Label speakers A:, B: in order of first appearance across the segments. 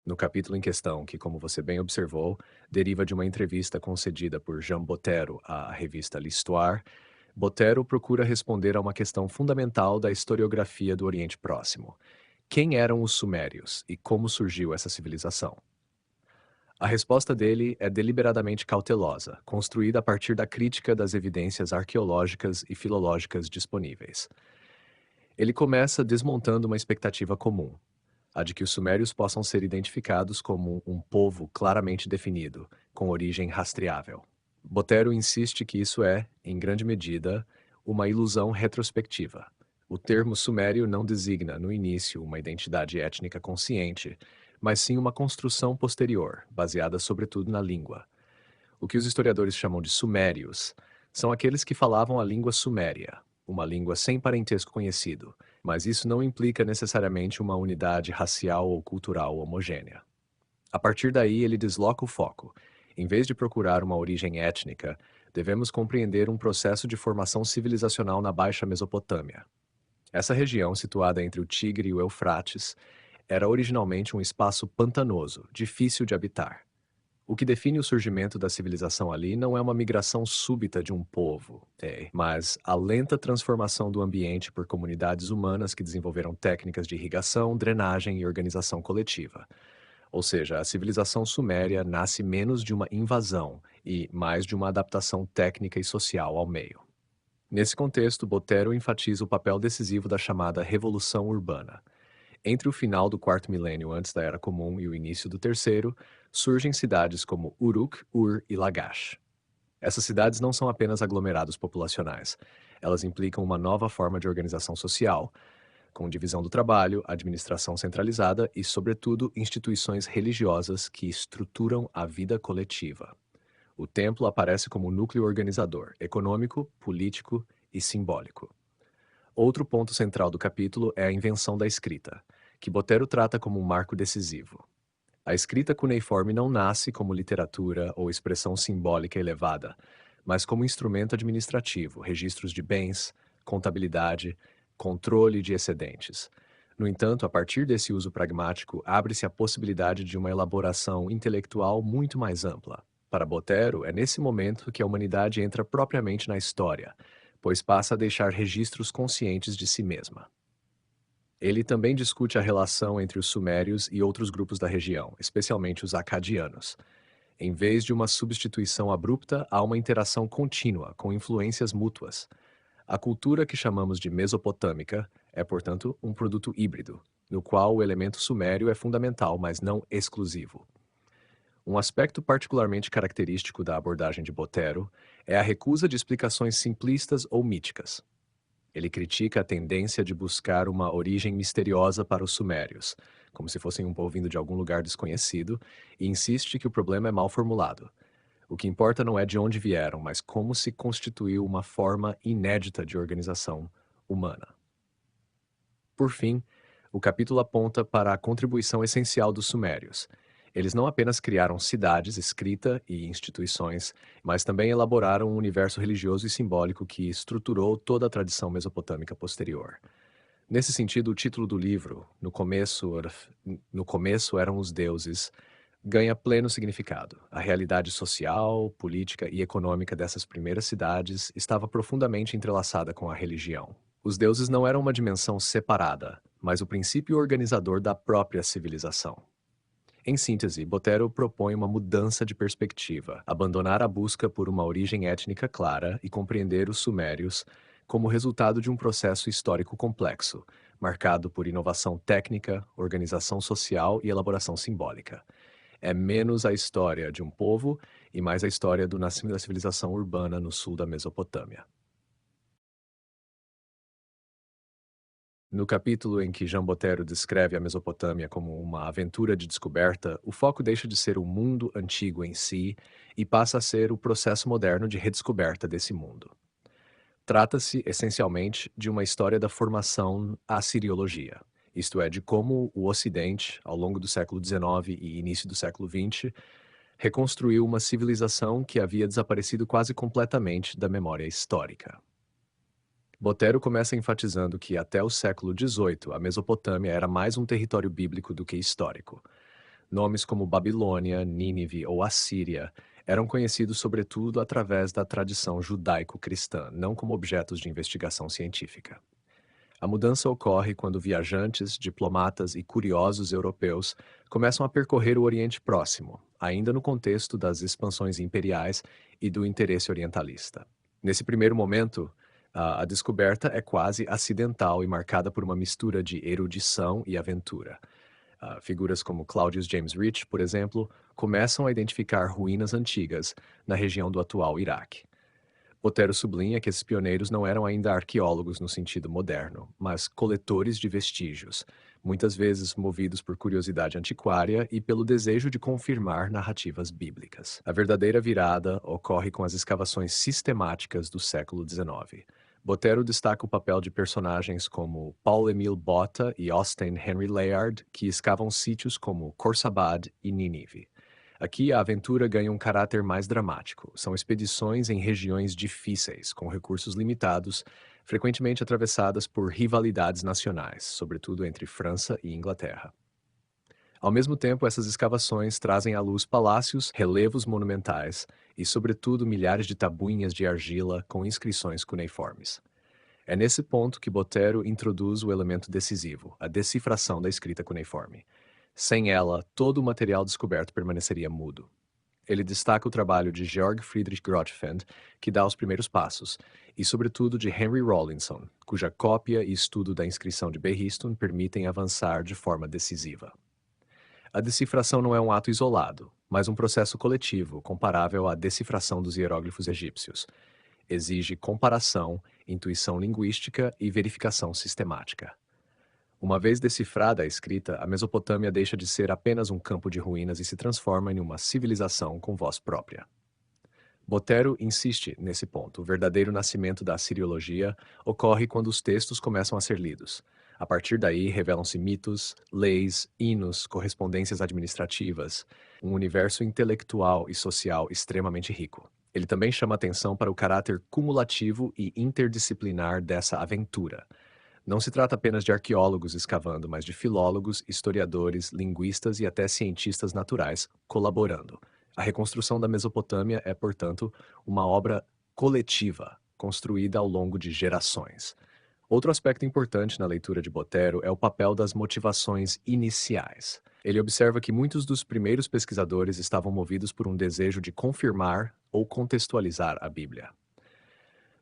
A: No capítulo em questão, que, como você bem observou, deriva de uma entrevista concedida por Jean Bottero à revista L'Histoire, Bottero procura responder a uma questão fundamental da historiografia do Oriente Próximo. Quem eram os Sumérios e como surgiu essa civilização? A resposta dele é deliberadamente cautelosa, construída a partir da crítica das evidências arqueológicas e filológicas disponíveis. Ele começa desmontando uma expectativa comum, a de que os sumérios possam ser identificados como um povo claramente definido, com origem rastreável. Botero insiste que isso é, em grande medida, uma ilusão retrospectiva. O termo sumério não designa, no início, uma identidade étnica consciente, mas sim uma construção posterior, baseada sobretudo na língua. O que os historiadores chamam de sumérios são aqueles que falavam a língua suméria, uma língua sem parentesco conhecido, mas isso não implica necessariamente uma unidade racial ou cultural homogênea. A partir daí, ele desloca o foco. Em vez de procurar uma origem étnica, devemos compreender um processo de formação civilizacional na Baixa Mesopotâmia. Essa região, situada entre o Tigre e o Eufrates, era originalmente um espaço pantanoso, difícil de habitar. O que define o surgimento da civilização ali não é uma migração súbita de um povo, mas a lenta transformação do ambiente por comunidades humanas que desenvolveram técnicas de irrigação, drenagem e organização coletiva. Ou seja, a civilização suméria nasce menos de uma invasão e mais de uma adaptação técnica e social ao meio. Nesse contexto, Botero enfatiza o papel decisivo da chamada Revolução Urbana. Entre o final do quarto milênio antes da Era Comum e o início do terceiro, surgem cidades como Uruk, Ur e Lagash. Essas cidades não são apenas aglomerados populacionais. Elas implicam uma nova forma de organização social, com divisão do trabalho, administração centralizada e, sobretudo, instituições religiosas que estruturam a vida coletiva. O templo aparece como núcleo organizador, econômico, político e simbólico. Outro ponto central do capítulo é a invenção da escrita, que Botero trata como um marco decisivo. A escrita cuneiforme não nasce como literatura ou expressão simbólica elevada, mas como instrumento administrativo, registros de bens, contabilidade, controle de excedentes. No entanto, a partir desse uso pragmático, abre-se a possibilidade de uma elaboração intelectual muito mais ampla. Para Botero, é nesse momento que a humanidade entra propriamente na história, pois passa a deixar registros conscientes de si mesma. Ele também discute a relação entre os sumérios e outros grupos da região, especialmente os acadianos. Em vez de uma substituição abrupta, há uma interação contínua, com influências mútuas. A cultura que chamamos de mesopotâmica é, portanto, um produto híbrido, no qual o elemento sumério é fundamental, mas não exclusivo. Um aspecto particularmente característico da abordagem de Botero é a recusa de explicações simplistas ou míticas. Ele critica a tendência de buscar uma origem misteriosa para os sumérios, como se fossem um povo vindo de algum lugar desconhecido, e insiste que o problema é mal formulado. O que importa não é de onde vieram, mas como se constituiu uma forma inédita de organização humana. Por fim, o capítulo aponta para a contribuição essencial dos sumérios. Eles não apenas criaram cidades, escrita e instituições, mas também elaboraram um universo religioso e simbólico que estruturou toda a tradição mesopotâmica posterior. Nesse sentido, o título do livro, No começo eram os deuses, ganha pleno significado. A realidade social, política e econômica dessas primeiras cidades estava profundamente entrelaçada com a religião. Os deuses não eram uma dimensão separada, mas o princípio organizador da própria civilização. Em síntese, Botero propõe uma mudança de perspectiva, abandonar a busca por uma origem étnica clara e compreender os sumérios como resultado de um processo histórico complexo, marcado por inovação técnica, organização social e elaboração simbólica. É menos a história de um povo e mais a história do nascimento da civilização urbana no sul da Mesopotâmia. No capítulo em que Jean Botero descreve a Mesopotâmia como uma aventura de descoberta, o foco deixa de ser o mundo antigo em si e passa a ser o processo moderno de redescoberta desse mundo. Trata-se, essencialmente, de uma história da formação assiriologia, isto é, de como o Ocidente, ao longo do século XIX e início do século XX, reconstruiu uma civilização que havia desaparecido quase completamente da memória histórica. Botero começa enfatizando que até o século XVIII a Mesopotâmia era mais um território bíblico do que histórico. Nomes como Babilônia, Nínive ou Assíria eram conhecidos sobretudo através da tradição judaico-cristã, não como objetos de investigação científica. A mudança ocorre quando viajantes, diplomatas e curiosos europeus começam a percorrer o Oriente Próximo, ainda no contexto das expansões imperiais e do interesse orientalista. Nesse primeiro momento, a descoberta é quase acidental e marcada por uma mistura de erudição e aventura. Figuras como Claudius James Rich, por exemplo, começam a identificar ruínas antigas na região do atual Iraque. Botero sublinha que esses pioneiros não eram ainda arqueólogos no sentido moderno, mas coletores de vestígios, muitas vezes movidos por curiosidade antiquária e pelo desejo de confirmar narrativas bíblicas. A verdadeira virada ocorre com as escavações sistemáticas do século XIX. Botero destaca o papel de personagens como Paul-Émile Botta e Austin Henry Layard, que escavam sítios como Khorsabad e Nínive. Aqui a aventura ganha um caráter mais dramático. São expedições em regiões difíceis, com recursos limitados, frequentemente atravessadas por rivalidades nacionais, sobretudo entre França e Inglaterra. Ao mesmo tempo, essas escavações trazem à luz palácios, relevos monumentais e, sobretudo, milhares de tabuinhas de argila com inscrições cuneiformes. É nesse ponto que Botero introduz o elemento decisivo, a decifração da escrita cuneiforme. Sem ela, todo o material descoberto permaneceria mudo. Ele destaca o trabalho de Georg Friedrich Grotefend, que dá os primeiros passos, e sobretudo de Henry Rawlinson, cuja cópia e estudo da inscrição de Behistun permitem avançar de forma decisiva. A decifração não é um ato isolado, mas um processo coletivo comparável à decifração dos hieróglifos egípcios. Exige comparação, intuição linguística e verificação sistemática. Uma vez decifrada a escrita, a Mesopotâmia deixa de ser apenas um campo de ruínas e se transforma em uma civilização com voz própria. Botero insiste nesse ponto. O verdadeiro nascimento da Assiriologia ocorre quando os textos começam a ser lidos. A partir daí, revelam-se mitos, leis, hinos, correspondências administrativas, um universo intelectual e social extremamente rico. Ele também chama atenção para o caráter cumulativo e interdisciplinar dessa aventura. Não se trata apenas de arqueólogos escavando, mas de filólogos, historiadores, linguistas e até cientistas naturais colaborando. A reconstrução da Mesopotâmia é, portanto, uma obra coletiva, construída ao longo de gerações. Outro aspecto importante na leitura de Botero é o papel das motivações iniciais. Ele observa que muitos dos primeiros pesquisadores estavam movidos por um desejo de confirmar ou contextualizar a Bíblia.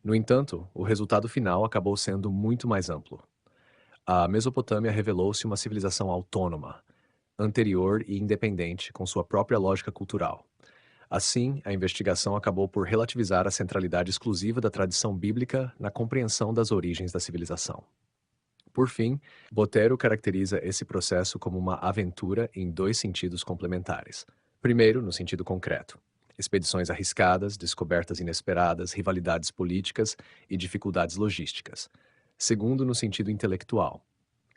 A: No entanto, o resultado final acabou sendo muito mais amplo. A Mesopotâmia revelou-se uma civilização autônoma, anterior e independente, com sua própria lógica cultural. Assim, a investigação acabou por relativizar a centralidade exclusiva da tradição bíblica na compreensão das origens da civilização. Por fim, Botero caracteriza esse processo como uma aventura em dois sentidos complementares. Primeiro, no sentido concreto. Expedições arriscadas, descobertas inesperadas, rivalidades políticas e dificuldades logísticas. Segundo, no sentido intelectual.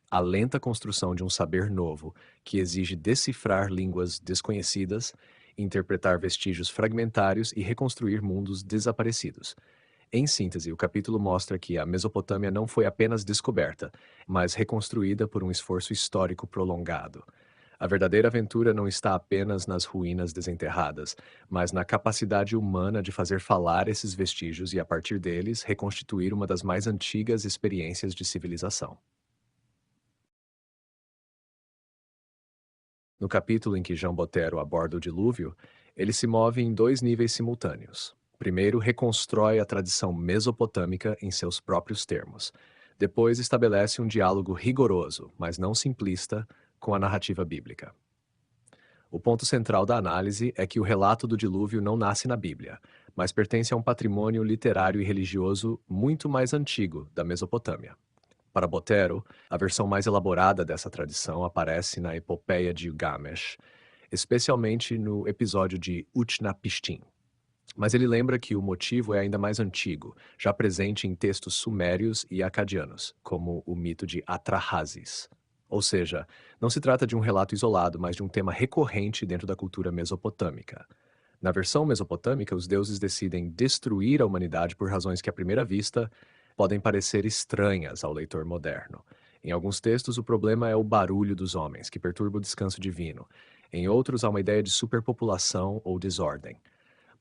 A: A lenta construção de um saber novo, que exige decifrar línguas desconhecidas, interpretar vestígios fragmentários e reconstruir mundos desaparecidos. Em síntese, o capítulo mostra que a Mesopotâmia não foi apenas descoberta, mas reconstruída por um esforço histórico prolongado. A verdadeira aventura não está apenas nas ruínas desenterradas, mas na capacidade humana de fazer falar esses vestígios e, a partir deles, reconstituir uma das mais antigas experiências de civilização. No capítulo em que Jean Botero aborda o dilúvio, ele se move em dois níveis simultâneos. Primeiro, reconstrói a tradição mesopotâmica em seus próprios termos. Depois, estabelece um diálogo rigoroso, mas não simplista, com a narrativa bíblica. O ponto central da análise é que o relato do dilúvio não nasce na Bíblia, mas pertence a um patrimônio literário e religioso muito mais antigo da Mesopotâmia. Para Botero, a versão mais elaborada dessa tradição aparece na Epopeia de Gilgamesh, especialmente no episódio de Utnapishtim. Mas ele lembra que o motivo é ainda mais antigo, já presente em textos sumérios e acadianos, como o mito de Atrahasis. Ou seja, não se trata de um relato isolado, mas de um tema recorrente dentro da cultura mesopotâmica. Na versão mesopotâmica, os deuses decidem destruir a humanidade por razões que, à primeira vista, podem parecer estranhas ao leitor moderno. Em alguns textos, o problema é o barulho dos homens, que perturba o descanso divino. Em outros, há uma ideia de superpopulação ou desordem.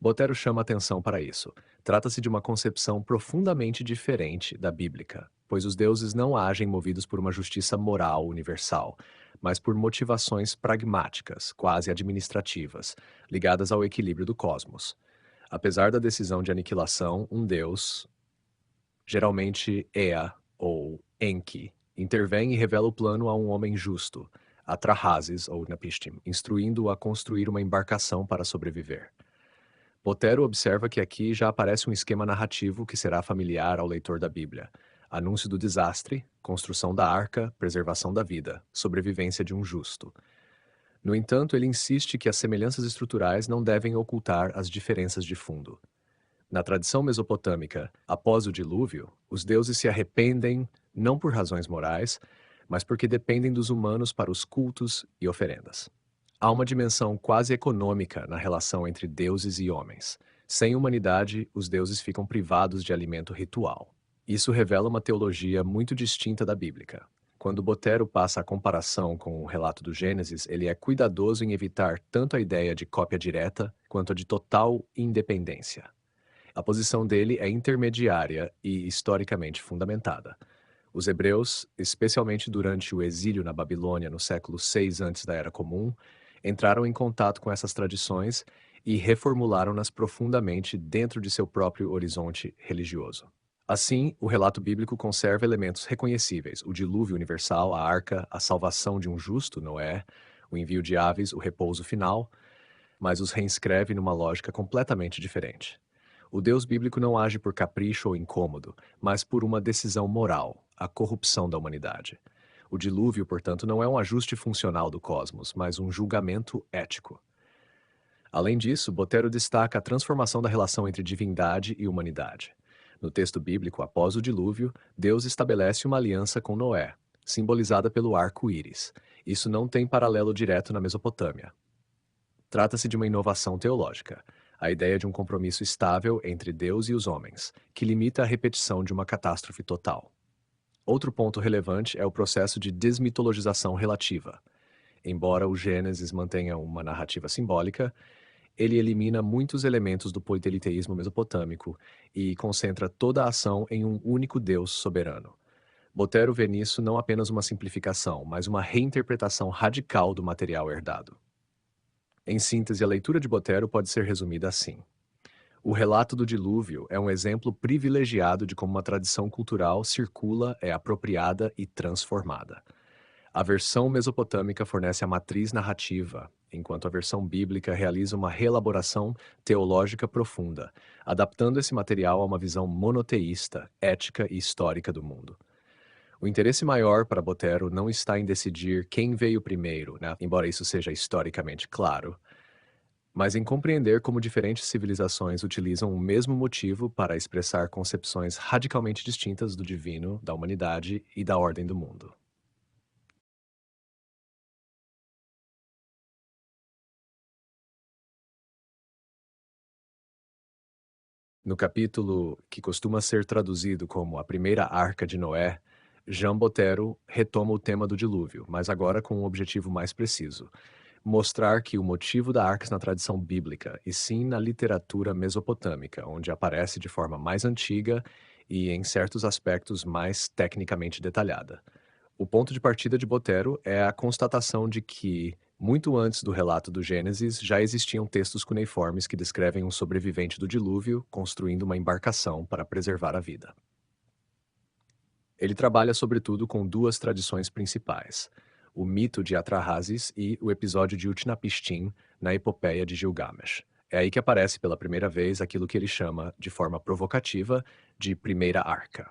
A: Botero chama atenção para isso. Trata-se de uma concepção profundamente diferente da bíblica, pois os deuses não agem movidos por uma justiça moral universal, mas por motivações pragmáticas, quase administrativas, ligadas ao equilíbrio do cosmos. Apesar da decisão de aniquilação, um deus, geralmente Ea ou Enki, intervém e revela o plano a um homem justo, Atrahasis ou Napishtim, instruindo-o a construir uma embarcação para sobreviver. Botero observa que aqui já aparece um esquema narrativo que será familiar ao leitor da Bíblia. Anúncio do desastre, construção da arca, preservação da vida, sobrevivência de um justo. No entanto, ele insiste que as semelhanças estruturais não devem ocultar as diferenças de fundo. Na tradição mesopotâmica, após o dilúvio, os deuses se arrependem não por razões morais, mas porque dependem dos humanos para os cultos e oferendas. Há uma dimensão quase econômica na relação entre deuses e homens. Sem humanidade, os deuses ficam privados de alimento ritual. Isso revela uma teologia muito distinta da bíblica. Quando Botero passa a comparação com o relato do Gênesis, ele é cuidadoso em evitar tanto a ideia de cópia direta quanto a de total independência. A posição dele é intermediária e historicamente fundamentada. Os hebreus, especialmente durante o exílio na Babilônia no século 6 antes da Era Comum, entraram em contato com essas tradições e reformularam-nas profundamente dentro de seu próprio horizonte religioso. Assim, o relato bíblico conserva elementos reconhecíveis: o dilúvio universal, a arca, a salvação de um justo, Noé, o envio de aves, o repouso final, mas os reescreve numa lógica completamente diferente. O Deus bíblico não age por capricho ou incômodo, mas por uma decisão moral, a corrupção da humanidade. O dilúvio, portanto, não é um ajuste funcional do cosmos, mas um julgamento ético. Além disso, Botero destaca a transformação da relação entre divindade e humanidade. No texto bíblico, após o dilúvio, Deus estabelece uma aliança com Noé, simbolizada pelo arco-íris. Isso não tem paralelo direto na Mesopotâmia. Trata-se de uma inovação teológica, a ideia de um compromisso estável entre Deus e os homens, que limita a repetição de uma catástrofe total. Outro ponto relevante é o processo de desmitologização relativa. Embora o Gênesis mantenha uma narrativa simbólica, ele elimina muitos elementos do politeísmo mesopotâmico e concentra toda a ação em um único Deus soberano. Botero vê nisso não apenas uma simplificação, mas uma reinterpretação radical do material herdado. Em síntese, a leitura de Botero pode ser resumida assim. O relato do dilúvio é um exemplo privilegiado de como uma tradição cultural circula, é apropriada e transformada. A versão mesopotâmica fornece a matriz narrativa, enquanto a versão bíblica realiza uma reelaboração teológica profunda, adaptando esse material a uma visão monoteísta, ética e histórica do mundo. O interesse maior para Botero não está em decidir quem veio primeiro, né? Embora isso seja historicamente claro, mas em compreender como diferentes civilizações utilizam o mesmo motivo para expressar concepções radicalmente distintas do divino, da humanidade e da ordem do mundo. No capítulo que costuma ser traduzido como a primeira arca de Noé, Jean Botero retoma o tema do dilúvio, mas agora com um objetivo mais preciso: mostrar que o motivo da arca na tradição bíblica, e sim na literatura mesopotâmica, onde aparece de forma mais antiga e, em certos aspectos, mais tecnicamente detalhada. O ponto de partida de Botero é a constatação de que, muito antes do relato do Gênesis, já existiam textos cuneiformes que descrevem um sobrevivente do dilúvio construindo uma embarcação para preservar a vida. Ele trabalha sobretudo com duas tradições principais: o mito de Atrahasis e o episódio de Utnapishtim na epopeia de Gilgamesh. É aí que aparece pela primeira vez aquilo que ele chama, de forma provocativa, de primeira arca.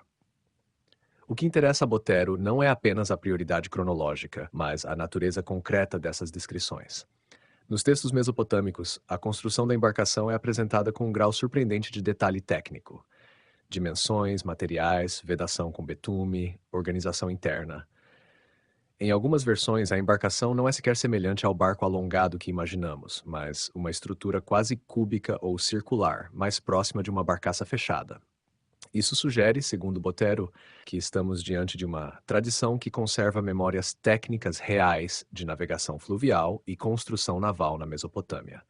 A: O que interessa a Botero não é apenas a prioridade cronológica, mas a natureza concreta dessas descrições. Nos textos mesopotâmicos, a construção da embarcação é apresentada com um grau surpreendente de detalhe técnico: dimensões, materiais, vedação com betume, organização interna. Em algumas versões, a embarcação não é sequer semelhante ao barco alongado que imaginamos, mas uma estrutura quase cúbica ou circular, mais próxima de uma barcaça fechada. Isso sugere, segundo Botero, que estamos diante de uma tradição que conserva memórias técnicas reais de navegação fluvial e construção naval na Mesopotâmia.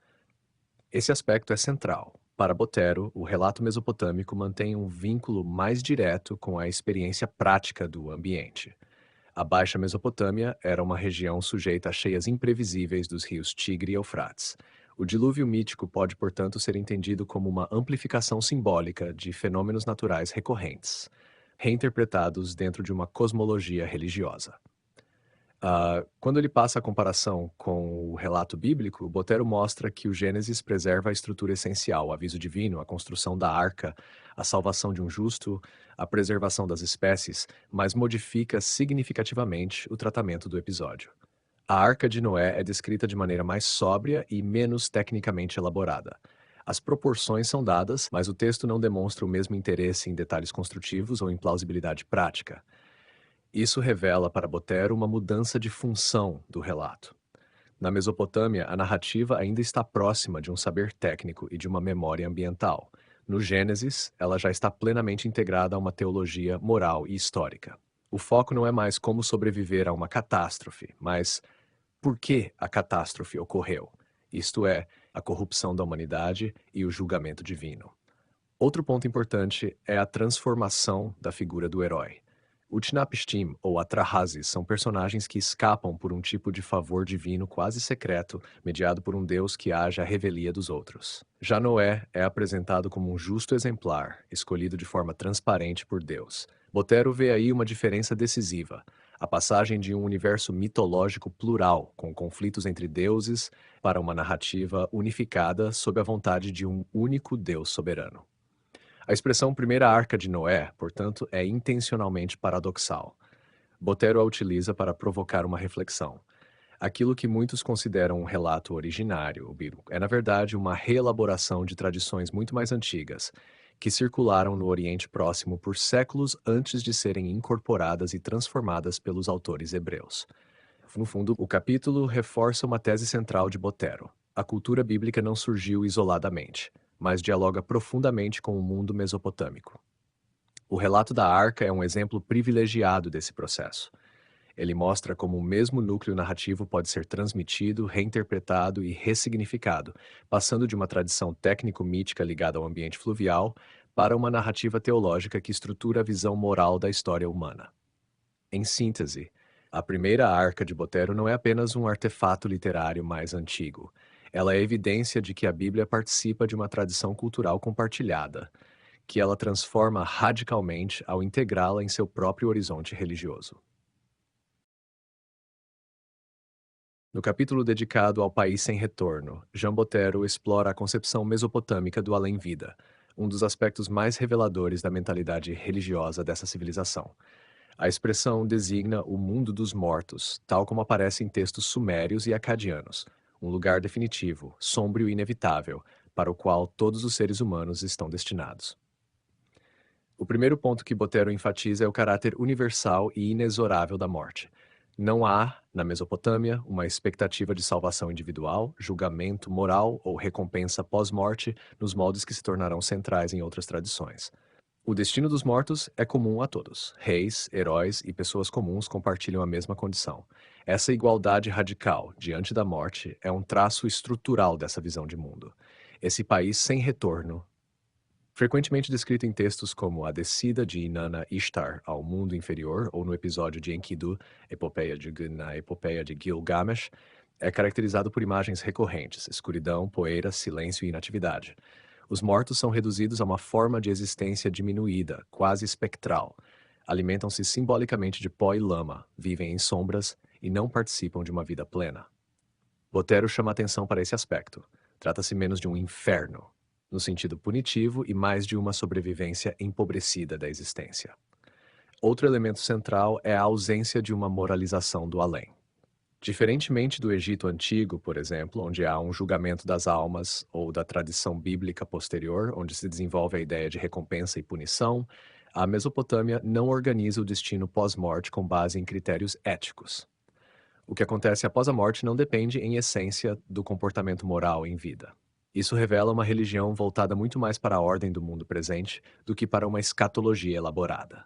A: Esse aspecto é central. Para Botero, o relato mesopotâmico mantém um vínculo mais direto com a experiência prática do ambiente. A Baixa Mesopotâmia era uma região sujeita a cheias imprevisíveis dos rios Tigre e Eufrates. O dilúvio mítico pode, portanto, ser entendido como uma amplificação simbólica de fenômenos naturais recorrentes, reinterpretados dentro de uma cosmologia religiosa. Quando ele passa a comparação com o relato bíblico, Botero mostra que o Gênesis preserva a estrutura essencial, o aviso divino, a construção da arca, a salvação de um justo, a preservação das espécies, mas modifica significativamente o tratamento do episódio. A Arca de Noé é descrita de maneira mais sóbria e menos tecnicamente elaborada. As proporções são dadas, mas o texto não demonstra o mesmo interesse em detalhes construtivos ou em plausibilidade prática. Isso revela para Botero uma mudança de função do relato. Na Mesopotâmia, a narrativa ainda está próxima de um saber técnico e de uma memória ambiental. No Gênesis, ela já está plenamente integrada a uma teologia moral e histórica. O foco não é mais como sobreviver a uma catástrofe, mas por que a catástrofe ocorreu, isto é, a corrupção da humanidade e o julgamento divino. Outro ponto importante é a transformação da figura do herói. Utnapishtim ou Atrahasis são personagens que escapam por um tipo de favor divino quase secreto, mediado por um Deus que age à revelia dos outros. Já Noé é apresentado como um justo exemplar, escolhido de forma transparente por Deus. Botero vê aí uma diferença decisiva, a passagem de um universo mitológico plural, com conflitos entre deuses, para uma narrativa unificada sob a vontade de um único Deus soberano. A expressão primeira arca de Noé, portanto, é intencionalmente paradoxal. Botero a utiliza para provocar uma reflexão. Aquilo que muitos consideram um relato originário, bíblico, é na verdade uma reelaboração de tradições muito mais antigas, que circularam no Oriente Próximo por séculos antes de serem incorporadas e transformadas pelos autores hebreus. No fundo, o capítulo reforça uma tese central de Botero. A cultura bíblica não surgiu isoladamente, mas dialoga profundamente com o mundo mesopotâmico. O relato da Arca é um exemplo privilegiado desse processo. Ele mostra como o mesmo núcleo narrativo pode ser transmitido, reinterpretado e ressignificado, passando de uma tradição técnico-mítica ligada ao ambiente fluvial para uma narrativa teológica que estrutura a visão moral da história humana. Em síntese, a primeira Arca de Botero não é apenas um artefato literário mais antigo. Ela é evidência de que a Bíblia participa de uma tradição cultural compartilhada, que ela transforma radicalmente ao integrá-la em seu próprio horizonte religioso. No capítulo dedicado ao País Sem Retorno, Jean Botero explora a concepção mesopotâmica do além-vida, um dos aspectos mais reveladores da mentalidade religiosa dessa civilização. A expressão designa o mundo dos mortos, tal como aparece em textos sumérios e acadianos, um lugar definitivo, sombrio e inevitável, para o qual todos os seres humanos estão destinados. O primeiro ponto que Botero enfatiza é o caráter universal e inexorável da morte. Não há, na Mesopotâmia, uma expectativa de salvação individual, julgamento moral ou recompensa pós-morte nos moldes que se tornarão centrais em outras tradições. O destino dos mortos é comum a todos. Reis, heróis e pessoas comuns compartilham a mesma condição. Essa igualdade radical diante da morte é um traço estrutural dessa visão de mundo. Esse país sem retorno, frequentemente descrito em textos como a descida de Inanna Ishtar ao mundo inferior ou no episódio de Enkidu, na epopeia de Gilgamesh, é caracterizado por imagens recorrentes, escuridão, poeira, silêncio e inatividade. Os mortos são reduzidos a uma forma de existência diminuída, quase espectral. Alimentam-se simbolicamente de pó e lama, vivem em sombras e não participam de uma vida plena. Botero chama atenção para esse aspecto. Trata-se menos de um inferno, no sentido punitivo, e mais de uma sobrevivência empobrecida da existência. Outro elemento central é a ausência de uma moralização do além. Diferentemente do Egito Antigo, por exemplo, onde há um julgamento das almas, ou da tradição bíblica posterior, onde se desenvolve a ideia de recompensa e punição, a Mesopotâmia não organiza o destino pós-morte com base em critérios éticos. O que acontece após a morte não depende, em essência, do comportamento moral em vida. Isso revela uma religião voltada muito mais para a ordem do mundo presente do que para uma escatologia elaborada.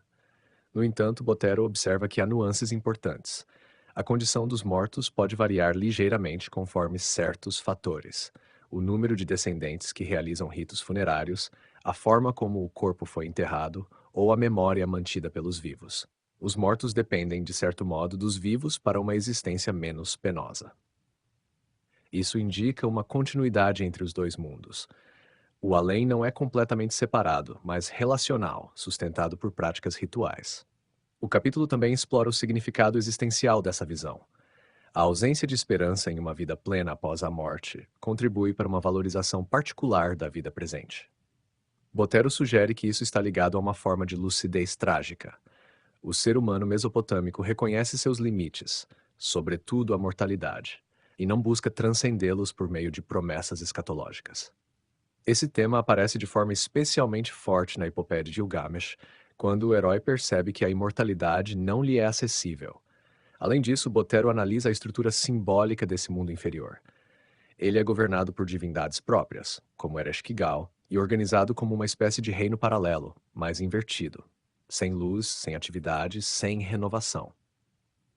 A: No entanto, Botero observa que há nuances importantes. A condição dos mortos pode variar ligeiramente conforme certos fatores: o número de descendentes que realizam ritos funerários, a forma como o corpo foi enterrado ou a memória mantida pelos vivos. Os mortos dependem, de certo modo, dos vivos para uma existência menos penosa. Isso indica uma continuidade entre os dois mundos. O além não é completamente separado, mas relacional, sustentado por práticas rituais. O capítulo também explora o significado existencial dessa visão. A ausência de esperança em uma vida plena após a morte contribui para uma valorização particular da vida presente. Botero sugere que isso está ligado a uma forma de lucidez trágica. O ser humano mesopotâmico reconhece seus limites, sobretudo a mortalidade, e não busca transcendê-los por meio de promessas escatológicas. Esse tema aparece de forma especialmente forte na epopeia de Gilgamesh, quando o herói percebe que a imortalidade não lhe é acessível. Além disso, Botero analisa a estrutura simbólica desse mundo inferior. Ele é governado por divindades próprias, como Ereshkigal, e organizado como uma espécie de reino paralelo, mas invertido, sem luz, sem atividade, sem renovação.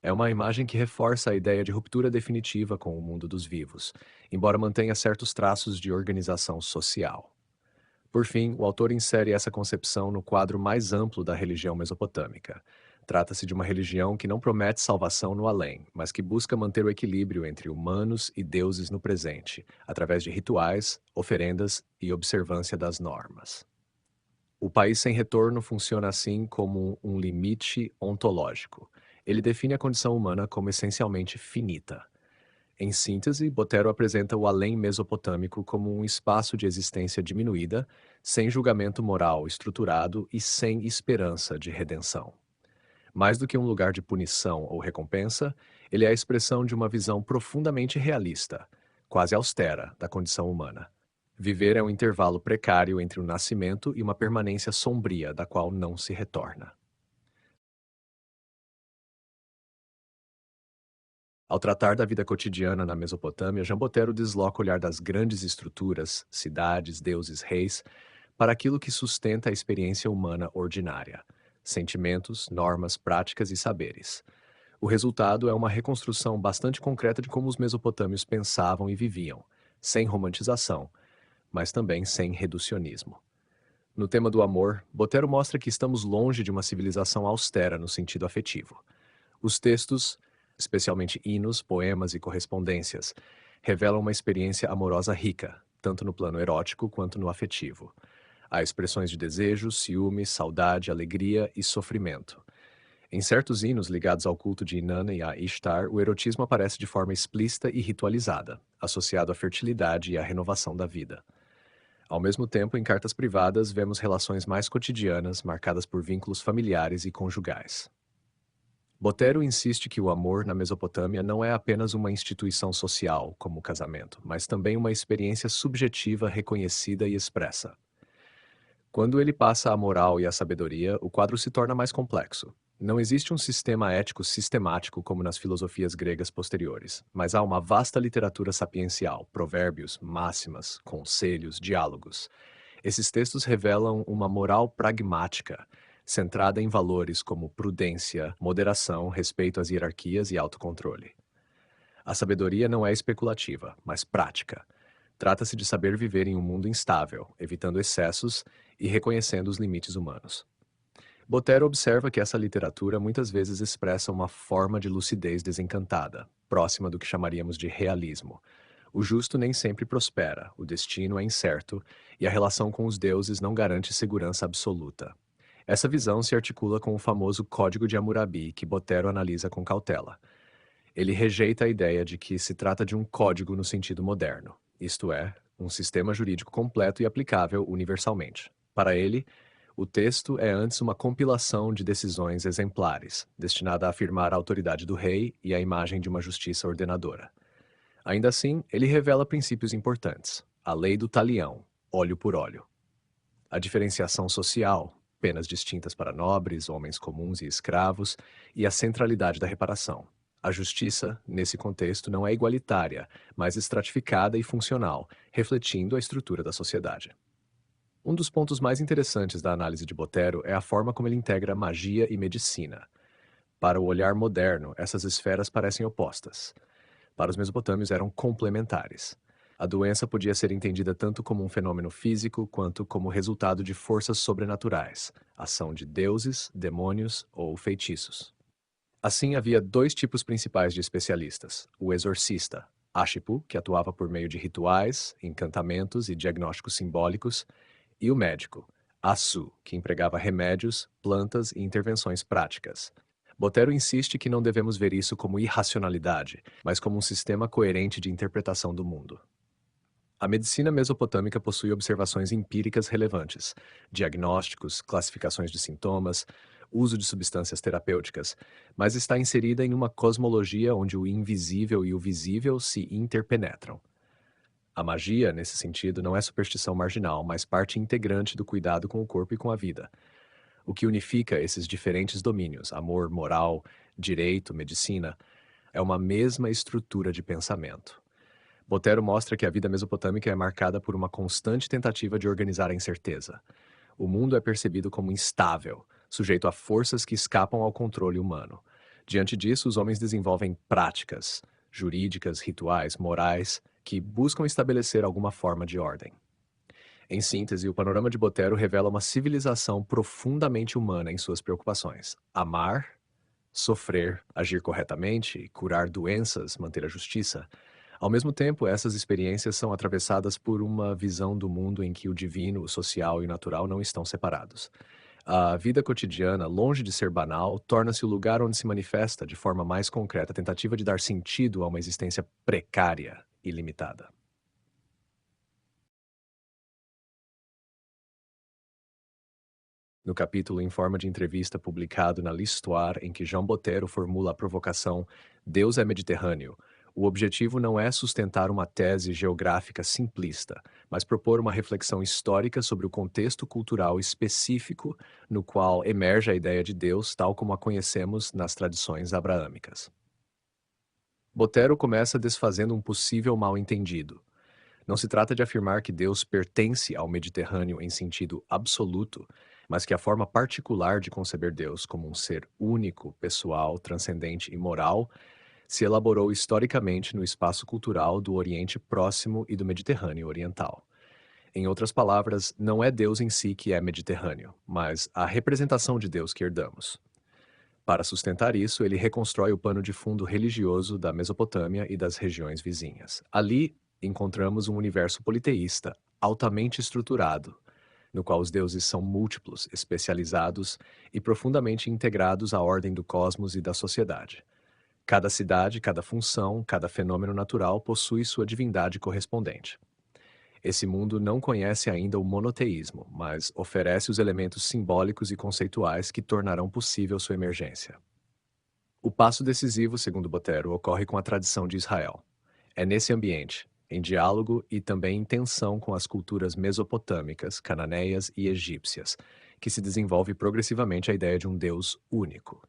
A: É uma imagem que reforça a ideia de ruptura definitiva com o mundo dos vivos, embora mantenha certos traços de organização social. Por fim, o autor insere essa concepção no quadro mais amplo da religião mesopotâmica. Trata-se de uma religião que não promete salvação no além, mas que busca manter o equilíbrio entre humanos e deuses no presente, através de rituais, oferendas e observância das normas. O país sem retorno funciona assim como um limite ontológico. Ele define a condição humana como essencialmente finita. Em síntese, Botero apresenta o além mesopotâmico como um espaço de existência diminuída, sem julgamento moral estruturado e sem esperança de redenção. Mais do que um lugar de punição ou recompensa, ele é a expressão de uma visão profundamente realista, quase austera, da condição humana. Viver é um intervalo precário entre o nascimento e uma permanência sombria da qual não se retorna. Ao tratar da vida cotidiana na Mesopotâmia, Jean Botero desloca o olhar das grandes estruturas, cidades, deuses, reis, para aquilo que sustenta a experiência humana ordinária: sentimentos, normas, práticas e saberes. O resultado é uma reconstrução bastante concreta de como os mesopotâmios pensavam e viviam, sem romantização, mas também sem reducionismo. No tema do amor, Botero mostra que estamos longe de uma civilização austera no sentido afetivo. Os textos, especialmente hinos, poemas e correspondências, revelam uma experiência amorosa rica, tanto no plano erótico quanto no afetivo. Há expressões de desejo, ciúme, saudade, alegria e sofrimento. Em certos hinos ligados ao culto de Inanna e a Ishtar, o erotismo aparece de forma explícita e ritualizada, associado à fertilidade e à renovação da vida. Ao mesmo tempo, em cartas privadas, vemos relações mais cotidianas, marcadas por vínculos familiares e conjugais. Botero insiste que o amor na Mesopotâmia não é apenas uma instituição social, como o casamento, mas também uma experiência subjetiva reconhecida e expressa. Quando ele passa a moral e a sabedoria, o quadro se torna mais complexo. Não existe um sistema ético sistemático como nas filosofias gregas posteriores, mas há uma vasta literatura sapiencial, provérbios, máximas, conselhos, diálogos. Esses textos revelam uma moral pragmática, centrada em valores como prudência, moderação, respeito às hierarquias e autocontrole. A sabedoria não é especulativa, mas prática. Trata-se de saber viver em um mundo instável, evitando excessos e reconhecendo os limites humanos. Botero observa que essa literatura muitas vezes expressa uma forma de lucidez desencantada, próxima do que chamaríamos de realismo. O justo nem sempre prospera, o destino é incerto e a relação com os deuses não garante segurança absoluta. Essa visão se articula com o famoso Código de Hammurabi, que Botero analisa com cautela. Ele rejeita a ideia de que se trata de um código no sentido moderno, isto é, um sistema jurídico completo e aplicável universalmente. Para ele, o texto é antes uma compilação de decisões exemplares, destinada a afirmar a autoridade do rei e a imagem de uma justiça ordenadora. Ainda assim, ele revela princípios importantes: a lei do talião, óleo por óleo, a diferenciação social, penas distintas para nobres, homens comuns e escravos, e a centralidade da reparação, A justiça, nesse contexto, não é igualitária, mas estratificada e funcional, refletindo a estrutura da sociedade. Um dos pontos mais interessantes da análise de Botero é a forma como ele integra magia e medicina. Para o olhar moderno, essas esferas parecem opostas. Para os mesopotâmios, eram complementares. A doença podia ser entendida tanto como um fenômeno físico quanto como resultado de forças sobrenaturais, ação de deuses, demônios ou feitiços. Assim, havia dois tipos principais de especialistas: o exorcista, Ashipu, que atuava por meio de rituais, encantamentos e diagnósticos simbólicos, e o médico, Assu, que empregava remédios, plantas e intervenções práticas. Botero insiste que não devemos ver isso como irracionalidade, mas como um sistema coerente de interpretação do mundo. A medicina mesopotâmica possui observações empíricas relevantes, diagnósticos, classificações de sintomas, uso de substâncias terapêuticas, mas está inserida em uma cosmologia onde o invisível e o visível se interpenetram. A magia, nesse sentido, não é superstição marginal, mas parte integrante do cuidado com o corpo e com a vida. O que unifica esses diferentes domínios, amor, moral, direito, medicina, é uma mesma estrutura de pensamento. Botero mostra que a vida mesopotâmica é marcada por uma constante tentativa de organizar a incerteza. O mundo é percebido como instável, sujeito a forças que escapam ao controle humano. Diante disso, os homens desenvolvem práticas jurídicas, rituais, morais, que buscam estabelecer alguma forma de ordem. Em síntese, o panorama de Botero revela uma civilização profundamente humana em suas preocupações: amar, sofrer, agir corretamente, curar doenças, manter a justiça. Ao mesmo tempo, essas experiências são atravessadas por uma visão do mundo em que o divino, o social e o natural não estão separados. A vida cotidiana, longe de ser banal, torna-se o lugar onde se manifesta de forma mais concreta a tentativa de dar sentido a uma existência precária e limitada. No capítulo em forma de entrevista publicado na L'Histoire, em que Jean Botero formula a provocação Deus é Mediterrâneo, o objetivo não é sustentar uma tese geográfica simplista, mas propor uma reflexão histórica sobre o contexto cultural específico no qual emerge a ideia de Deus tal como a conhecemos nas tradições abraâmicas. Botero começa desfazendo um possível mal-entendido. Não se trata de afirmar que Deus pertence ao Mediterrâneo em sentido absoluto, mas que a forma particular de conceber Deus como um ser único, pessoal, transcendente e moral se elaborou historicamente no espaço cultural do Oriente Próximo e do Mediterrâneo Oriental. Em outras palavras, não é Deus em si que é Mediterrâneo, mas a representação de Deus que herdamos. Para sustentar isso, ele reconstrói o pano de fundo religioso da Mesopotâmia e das regiões vizinhas. Ali, encontramos um universo politeísta, altamente estruturado, no qual os deuses são múltiplos, especializados e profundamente integrados à ordem do cosmos e da sociedade. Cada cidade, cada função, cada fenômeno natural possui sua divindade correspondente. Esse mundo não conhece ainda o monoteísmo, mas oferece os elementos simbólicos e conceituais que tornarão possível sua emergência. O passo decisivo, segundo Botero, ocorre com a tradição de Israel. É nesse ambiente, em diálogo e também em tensão com as culturas mesopotâmicas, cananeias e egípcias, que se desenvolve progressivamente a ideia de um Deus único.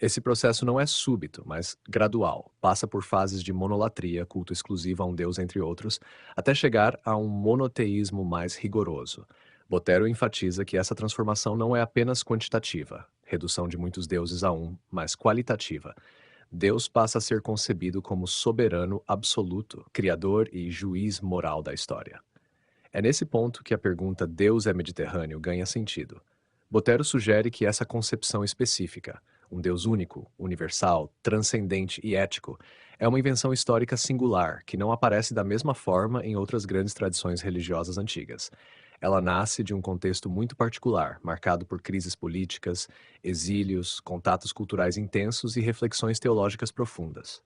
A: Esse processo não é súbito, mas gradual. Passa por fases de monolatria, culto exclusivo a um deus entre outros, até chegar a um monoteísmo mais rigoroso. Botero enfatiza que essa transformação não é apenas quantitativa, redução de muitos deuses a um, mas qualitativa. Deus passa a ser concebido como soberano absoluto, criador e juiz moral da história. É nesse ponto que a pergunta Deus é Mediterrâneo ganha sentido. Botero sugere que essa concepção específica, um Deus único, universal, transcendente e ético, é uma invenção histórica singular que não aparece da mesma forma em outras grandes tradições religiosas antigas. Ela nasce de um contexto muito particular, marcado por crises políticas, exílios, contatos culturais intensos e reflexões teológicas profundas.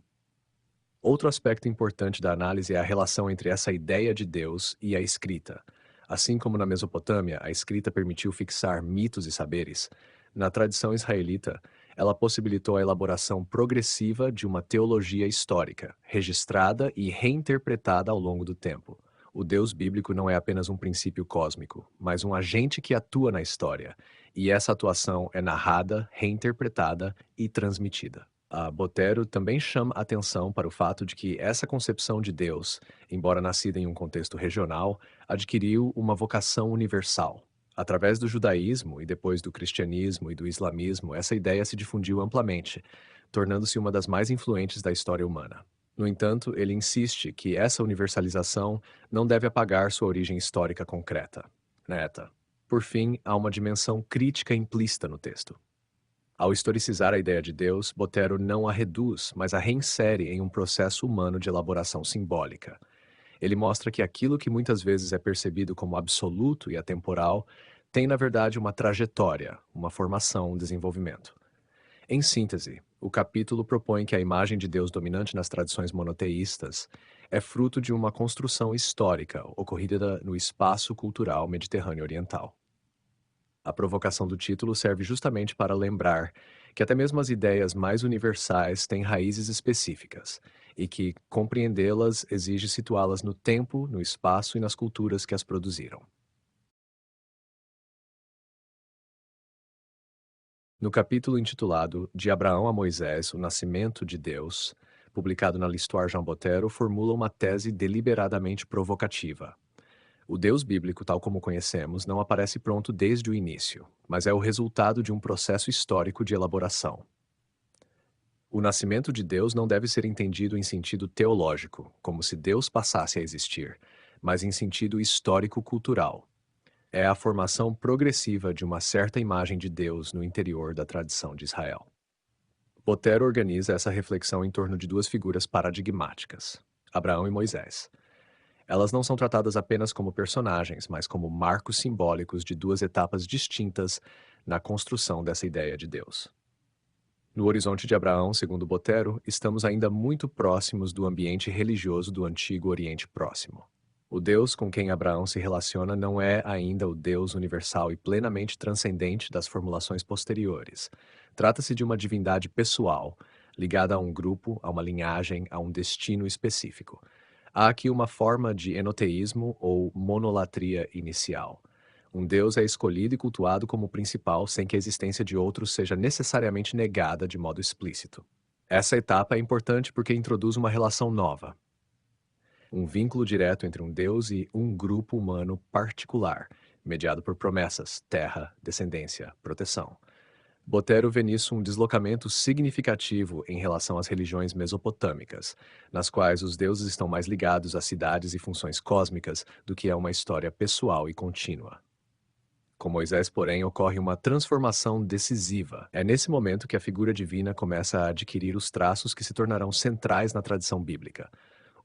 A: Outro aspecto importante da análise é a relação entre essa ideia de Deus e a escrita. Assim como na Mesopotâmia, a escrita permitiu fixar mitos e saberes, na tradição israelita, ela possibilitou a elaboração progressiva de uma teologia histórica, registrada e reinterpretada ao longo do tempo. O Deus bíblico não é apenas um princípio cósmico, mas um agente que atua na história, e essa atuação é narrada, reinterpretada e transmitida. A Botero também chama atenção para o fato de que essa concepção de Deus, embora nascida em um contexto regional, adquiriu uma vocação universal. Através do judaísmo e depois do cristianismo e do islamismo, essa ideia se difundiu amplamente, tornando-se uma das mais influentes da história humana. No entanto, ele insiste que essa universalização não deve apagar sua origem histórica concreta. Neta. Por fim, há uma dimensão crítica implícita no texto. Ao historicizar a ideia de Deus, Botero não a reduz, mas a reinsere em um processo humano de elaboração simbólica. Ele mostra que aquilo que muitas vezes é percebido como absoluto e atemporal tem, na verdade, uma trajetória, uma formação, um desenvolvimento. Em síntese, o capítulo propõe que a imagem de Deus dominante nas tradições monoteístas é fruto de uma construção histórica ocorrida no espaço cultural mediterrâneo oriental. A provocação do título serve justamente para lembrar que até mesmo as ideias mais universais têm raízes específicas e que compreendê-las exige situá-las no tempo, no espaço e nas culturas que as produziram. No capítulo intitulado De Abraão a Moisés, o Nascimento de Deus, publicado na L'Histoire Jean Bottero, formula uma tese deliberadamente provocativa. O Deus bíblico, tal como o conhecemos, não aparece pronto desde o início, mas é o resultado de um processo histórico de elaboração. O nascimento de Deus não deve ser entendido em sentido teológico, como se Deus passasse a existir, mas em sentido histórico-cultural. É a formação progressiva de uma certa imagem de Deus no interior da tradição de Israel. Botero organiza essa reflexão em torno de duas figuras paradigmáticas, Abraão e Moisés. Elas não são tratadas apenas como personagens, mas como marcos simbólicos de duas etapas distintas na construção dessa ideia de Deus. No horizonte de Abraão, segundo Botero, estamos ainda muito próximos do ambiente religioso do antigo Oriente Próximo. O Deus com quem Abraão se relaciona não é ainda o Deus universal e plenamente transcendente das formulações posteriores. Trata-se de uma divindade pessoal, ligada a um grupo, a uma linhagem, a um destino específico. Há aqui uma forma de enoteísmo ou monolatria inicial. Um Deus é escolhido e cultuado como principal sem que a existência de outros seja necessariamente negada de modo explícito. Essa etapa é importante porque introduz uma relação nova, um vínculo direto entre um Deus e um grupo humano particular, mediado por promessas, terra, descendência, proteção. Botero vê nisso um deslocamento significativo em relação às religiões mesopotâmicas, nas quais os deuses estão mais ligados a cidades e funções cósmicas do que a uma história pessoal e contínua. Com Moisés, porém, ocorre uma transformação decisiva. É nesse momento que a figura divina começa a adquirir os traços que se tornarão centrais na tradição bíblica.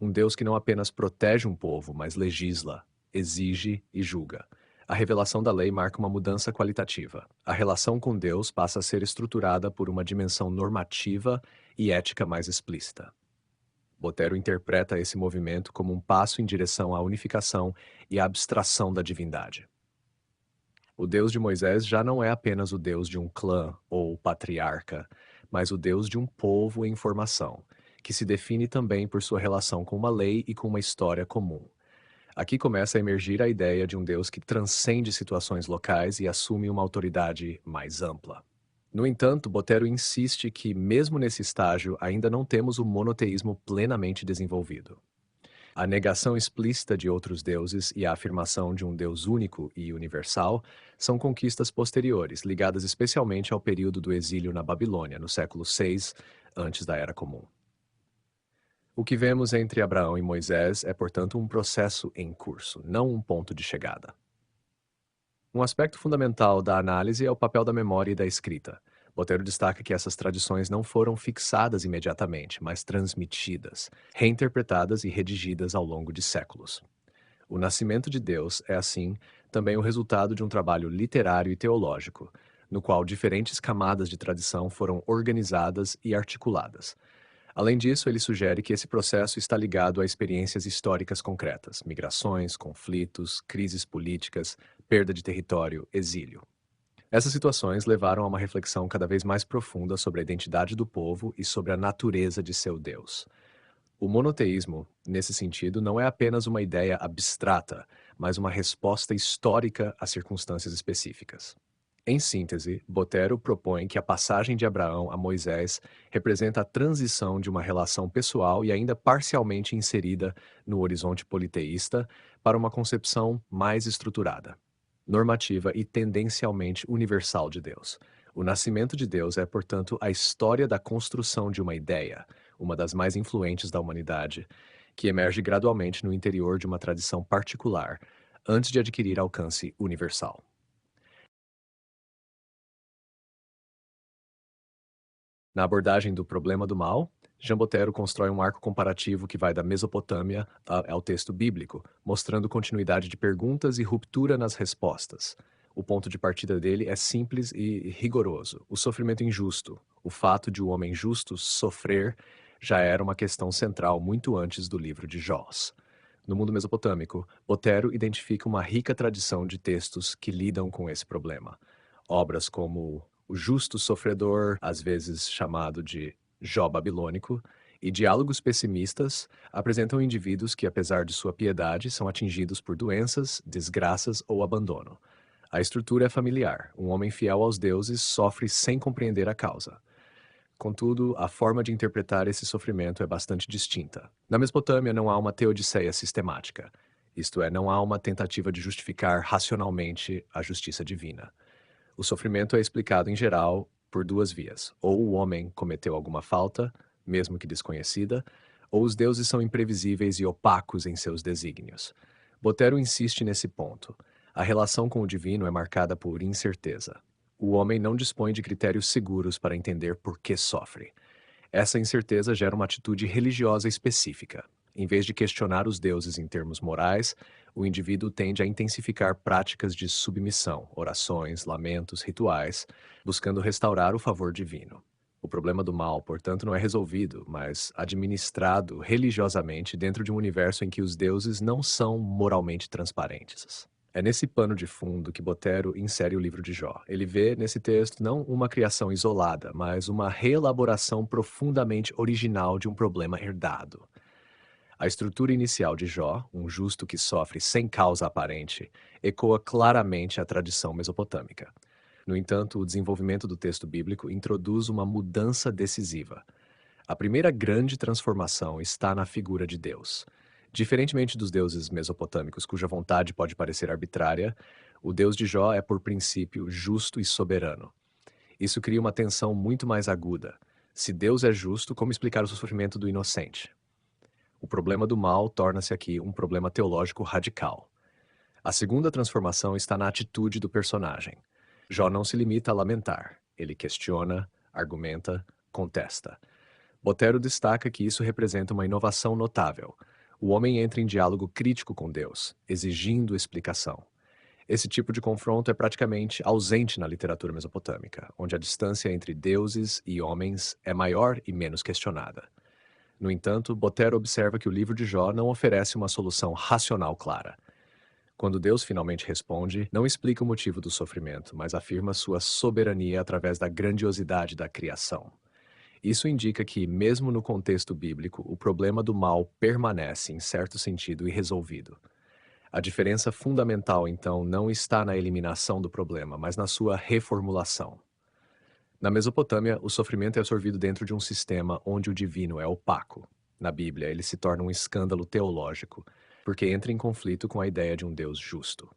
A: Um Deus que não apenas protege um povo, mas legisla, exige e julga. A revelação da lei marca uma mudança qualitativa. A relação com Deus passa a ser estruturada por uma dimensão normativa e ética mais explícita. Botero interpreta esse movimento como um passo em direção à unificação e à abstração da divindade. O Deus de Moisés já não é apenas o Deus de um clã ou patriarca, mas o Deus de um povo em formação, que se define também por sua relação com uma lei e com uma história comum. Aqui começa a emergir a ideia de um Deus que transcende situações locais e assume uma autoridade mais ampla. No entanto, Botero insiste que, mesmo nesse estágio, ainda não temos o monoteísmo plenamente desenvolvido. A negação explícita de outros deuses e a afirmação de um Deus único e universal são conquistas posteriores, ligadas especialmente ao período do exílio na Babilônia, no século VI, antes da Era Comum. O que vemos entre Abraão e Moisés é, portanto, um processo em curso, não um ponto de chegada. Um aspecto fundamental da análise é o papel da memória e da escrita. Botero destaca que essas tradições não foram fixadas imediatamente, mas transmitidas, reinterpretadas e redigidas ao longo de séculos. O nascimento de Deus é, assim, também o resultado de um trabalho literário e teológico, no qual diferentes camadas de tradição foram organizadas e articuladas. Além disso, ele sugere que esse processo está ligado a experiências históricas concretas: migrações, conflitos, crises políticas, perda de território, exílio. Essas situações levaram a uma reflexão cada vez mais profunda sobre a identidade do povo e sobre a natureza de seu Deus. O monoteísmo, nesse sentido, não é apenas uma ideia abstrata, mas uma resposta histórica a circunstâncias específicas. Em síntese, Botero propõe que a passagem de Abraão a Moisés representa a transição de uma relação pessoal e ainda parcialmente inserida no horizonte politeísta para uma concepção mais estruturada, normativa e tendencialmente universal de Deus. O nascimento de Deus é, portanto, a história da construção de uma ideia, uma das mais influentes da humanidade, que emerge gradualmente no interior de uma tradição particular, antes de adquirir alcance universal. Na abordagem do problema do mal, Jean Botero constrói um arco comparativo que vai da Mesopotâmia ao texto bíblico, mostrando continuidade de perguntas e ruptura nas respostas. O ponto de partida dele é simples e rigoroso: o sofrimento injusto. O fato de o homem justo sofrer já era uma questão central muito antes do livro de Jó. No mundo mesopotâmico, Botero identifica uma rica tradição de textos que lidam com esse problema. Obras como O Justo Sofredor, às vezes chamado de Jó Babilônico, e diálogos pessimistas apresentam indivíduos que, apesar de sua piedade, são atingidos por doenças, desgraças ou abandono. A estrutura é familiar. Um homem fiel aos deuses sofre sem compreender a causa. Contudo, a forma de interpretar esse sofrimento é bastante distinta. Na Mesopotâmia não há uma teodiceia sistemática, isto é, não há uma tentativa de justificar racionalmente a justiça divina. O sofrimento é explicado, em geral, por duas vias: ou o homem cometeu alguma falta, mesmo que desconhecida, ou os deuses são imprevisíveis e opacos em seus desígnios. Botero insiste nesse ponto. A relação com o divino é marcada por incerteza. O homem não dispõe de critérios seguros para entender por que sofre. Essa incerteza gera uma atitude religiosa específica. Em vez de questionar os deuses em termos morais, o indivíduo tende a intensificar práticas de submissão, orações, lamentos, rituais, buscando restaurar o favor divino. O problema do mal, portanto, não é resolvido, mas administrado religiosamente dentro de um universo em que os deuses não são moralmente transparentes. É nesse pano de fundo que Botero insere o livro de Jó. Ele vê nesse texto não uma criação isolada, mas uma reelaboração profundamente original de um problema herdado. A estrutura inicial de Jó, um justo que sofre sem causa aparente, ecoa claramente a tradição mesopotâmica. No entanto, o desenvolvimento do texto bíblico introduz uma mudança decisiva. A primeira grande transformação está na figura de Deus. Diferentemente dos deuses mesopotâmicos, cuja vontade pode parecer arbitrária, o Deus de Jó é, por princípio, justo e soberano. Isso cria uma tensão muito mais aguda. Se Deus é justo, como explicar o sofrimento do inocente? O problema do mal torna-se aqui um problema teológico radical. A segunda transformação está na atitude do personagem. Jó não se limita a lamentar. Ele questiona, argumenta, contesta. Botero destaca que isso representa uma inovação notável. O homem entra em diálogo crítico com Deus, exigindo explicação. Esse tipo de confronto é praticamente ausente na literatura mesopotâmica, onde a distância entre deuses e homens é maior e menos questionada. No entanto, Botero observa que o livro de Jó não oferece uma solução racional clara. Quando Deus finalmente responde, não explica o motivo do sofrimento, mas afirma sua soberania através da grandiosidade da criação. Isso indica que, mesmo no contexto bíblico, o problema do mal permanece, em certo sentido, irresolvido. A diferença fundamental, então, não está na eliminação do problema, mas na sua reformulação. Na Mesopotâmia, o sofrimento é absorvido dentro de um sistema onde o divino é opaco. Na Bíblia, ele se torna um escândalo teológico, porque entra em conflito com a ideia de um Deus justo.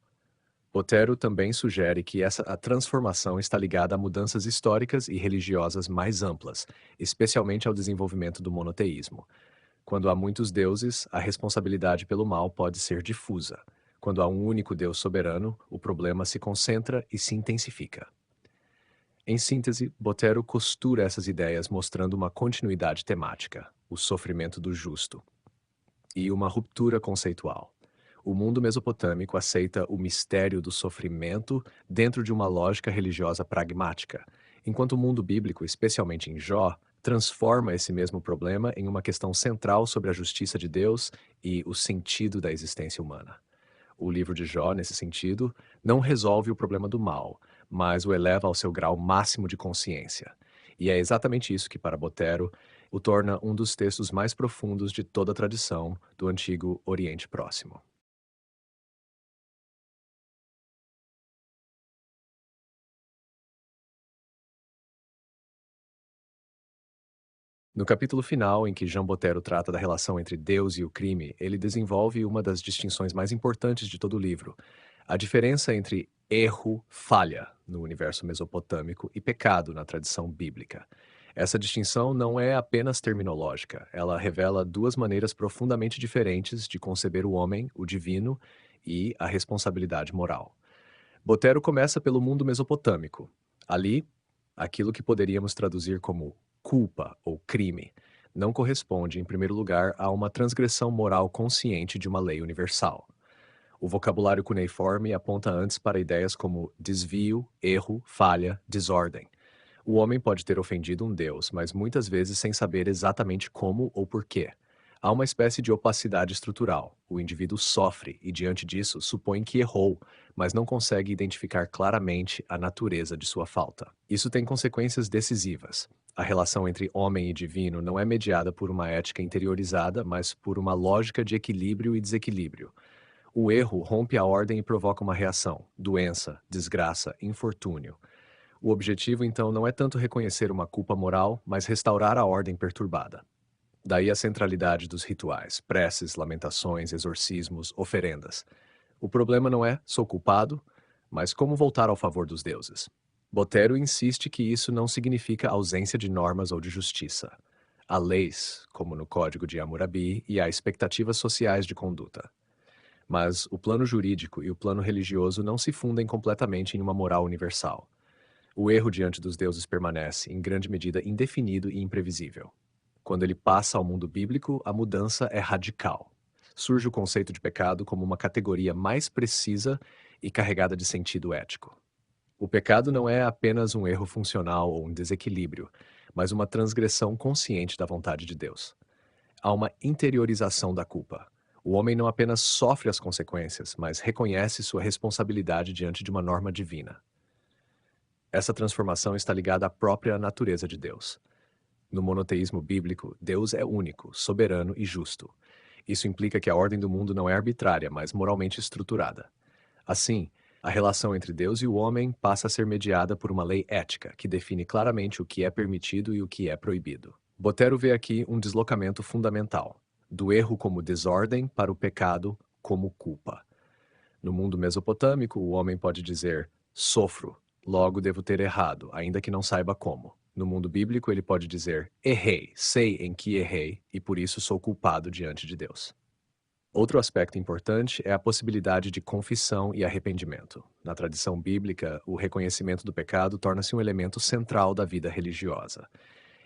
A: Botero também sugere que a transformação está ligada a mudanças históricas e religiosas mais amplas, especialmente ao desenvolvimento do monoteísmo. Quando há muitos deuses, a responsabilidade pelo mal pode ser difusa. Quando há um único Deus soberano, o problema se concentra e se intensifica. Em síntese, Botero costura essas ideias mostrando uma continuidade temática, o sofrimento do justo, e uma ruptura conceitual. O mundo mesopotâmico aceita o mistério do sofrimento dentro de uma lógica religiosa pragmática, enquanto o mundo bíblico, especialmente em Jó, transforma esse mesmo problema em uma questão central sobre a justiça de Deus e o sentido da existência humana. O livro de Jó, nesse sentido, não resolve o problema do mal, mas o eleva ao seu grau máximo de consciência. E é exatamente isso que, para Botero, o torna um dos textos mais profundos de toda a tradição do antigo Oriente Próximo. No capítulo final, em que Jean Bottero trata da relação entre Deus e o crime, ele desenvolve uma das distinções mais importantes de todo o livro: a diferença entre erro, falha, no universo mesopotâmico, e pecado na tradição bíblica. Essa distinção não é apenas terminológica, ela revela duas maneiras profundamente diferentes de conceber o homem, o divino e a responsabilidade moral. Botero começa pelo mundo mesopotâmico. Ali, aquilo que poderíamos traduzir como culpa ou crime não corresponde, em primeiro lugar, a uma transgressão moral consciente de uma lei universal. O vocabulário cuneiforme aponta antes para ideias como desvio, erro, falha, desordem. O homem pode ter ofendido um Deus, mas muitas vezes sem saber exatamente como ou por quê. Há uma espécie de opacidade estrutural. O indivíduo sofre e, diante disso, supõe que errou, mas não consegue identificar claramente a natureza de sua falta. Isso tem consequências decisivas. A relação entre homem e divino não é mediada por uma ética interiorizada, mas por uma lógica de equilíbrio e desequilíbrio. O erro rompe a ordem e provoca uma reação: doença, desgraça, infortúnio. O objetivo, então, não é tanto reconhecer uma culpa moral, mas restaurar a ordem perturbada. Daí a centralidade dos rituais, preces, lamentações, exorcismos, oferendas. O problema não é sou culpado, mas como voltar ao favor dos deuses. Botero insiste que isso não significa ausência de normas ou de justiça. Há leis, como no Código de Hammurabi, e há expectativas sociais de conduta. Mas o plano jurídico e o plano religioso não se fundem completamente em uma moral universal. O erro diante dos deuses permanece, em grande medida, indefinido e imprevisível. Quando ele passa ao mundo bíblico, a mudança é radical. Surge o conceito de pecado como uma categoria mais precisa e carregada de sentido ético. O pecado não é apenas um erro funcional ou um desequilíbrio, mas uma transgressão consciente da vontade de Deus. Há uma interiorização da culpa. O homem não apenas sofre as consequências, mas reconhece sua responsabilidade diante de uma norma divina. Essa transformação está ligada à própria natureza de Deus. No monoteísmo bíblico, Deus é único, soberano e justo. Isso implica que a ordem do mundo não é arbitrária, mas moralmente estruturada. Assim, a relação entre Deus e o homem passa a ser mediada por uma lei ética, que define claramente o que é permitido e o que é proibido. Botero vê aqui um deslocamento fundamental, do erro como desordem para o pecado como culpa. No mundo mesopotâmico, o homem pode dizer: sofro, logo devo ter errado, ainda que não saiba como. No mundo bíblico, ele pode dizer: errei, sei em que errei, e por isso sou culpado diante de Deus. Outro aspecto importante é a possibilidade de confissão e arrependimento. Na tradição bíblica, o reconhecimento do pecado torna-se um elemento central da vida religiosa.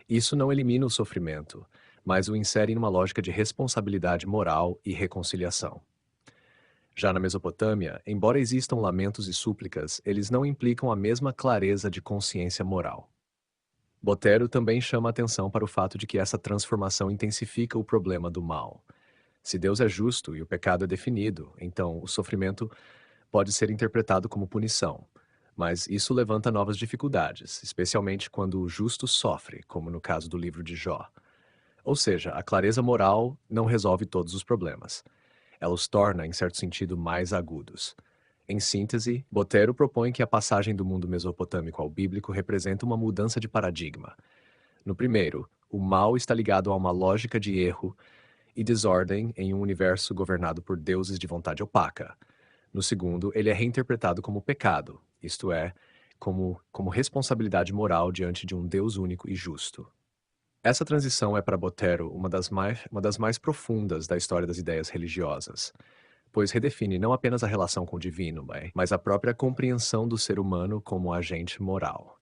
A: Isso não elimina o sofrimento, mas o insere em uma lógica de responsabilidade moral e reconciliação. Já na Mesopotâmia, embora existam lamentos e súplicas, eles não implicam a mesma clareza de consciência moral. Botero também chama atenção para o fato de que essa transformação intensifica o problema do mal. Se Deus é justo e o pecado é definido, então o sofrimento pode ser interpretado como punição. Mas isso levanta novas dificuldades, especialmente quando o justo sofre, como no caso do livro de Jó. Ou seja, a clareza moral não resolve todos os problemas. Ela os torna, em certo sentido, mais agudos. Em síntese, Botero propõe que a passagem do mundo mesopotâmico ao bíblico representa uma mudança de paradigma. No primeiro, o mal está ligado a uma lógica de erro e desordem em um universo governado por deuses de vontade opaca. No segundo, ele é reinterpretado como pecado, isto é, como responsabilidade moral diante de um Deus único e justo. Essa transição é para Botero uma das mais profundas da história das ideias religiosas, pois redefine não apenas a relação com o divino, mas a própria compreensão do ser humano como agente moral.